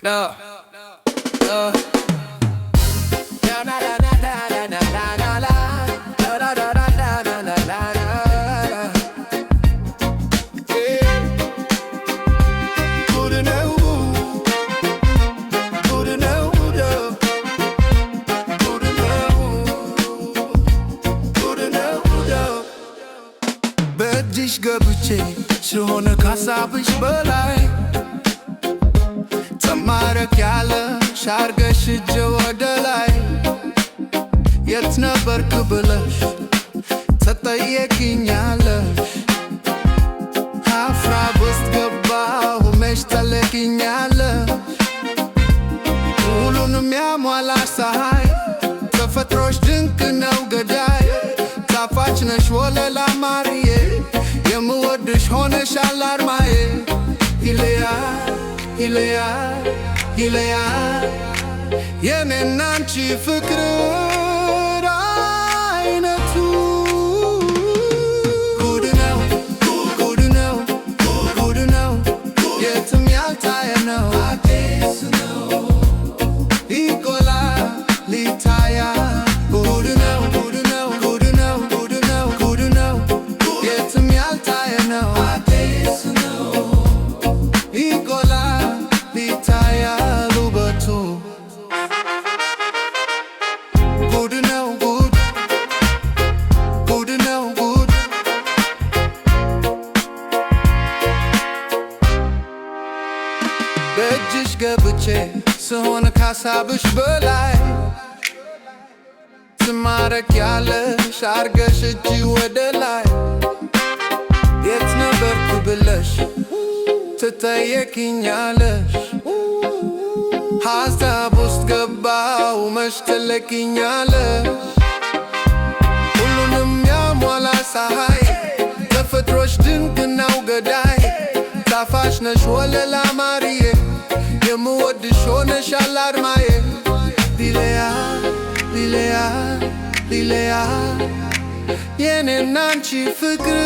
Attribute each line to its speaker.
Speaker 1: No, no. Na na na na na na na na na. Na na na na na na na na na. Yeah. Good enough. Good enough. Yeah. Good enough. Good enough. Yeah. በእጅሽ ገብቼ ስለሆነ ካሳብሽ በላይ ተማረክ ያለ ሻርገሽ እጅ ወደ ላይ የት ነበርክ ብለሽ ተጠየቅኛለሽ ሀፍራ ውስጥ ገባሁ መች ተለቅኛለሽ ሁሉንም ያሟላ ፀሐይ ተፈጥሮሽ ድንቅ ነው ገዳይ ጣፋጭ ነሽ ወለላ ማርዬ የምወድሽ ሆነሻል አርማዬ ይለያል የኔና አንቺ ፍቅር አይነቱ ጉድ ነው ጉድ ነው ጉድ ነው የትም ያልታየ ነው አዲስ ነው ይጎላል ይታያል ጉድ ነው ጉድ ነው ጉድ ነው ጉድ ነው ጉድ ነው የትም ያልታየ ነው አዲስ ነው ይጎላል ይታያል ውበቱ ጉድ ነው ጉድ ጉድ ነው ጉድ በእጅሽ ገብቼ ስሆን ካሳብሽ በላይ ትማረክ ያለሽ አርገሽ እጅ ወደ ላይ የት ነበርክ ብለሽ ትጠየቅኛለሽ ሀሳብ ውስጥ ገባሁ መች ትለቅኛለሽ ሁሉንም ያሟላ ፀሐይ ተፈጥሮሽ ድንቅ ነው ገዳይ ጣፋጭ ነሽ ወለላ ማርዬ የምወድሽ ሆነሻል አርማዬ ይለያል የኔና አንቺ ፍቅር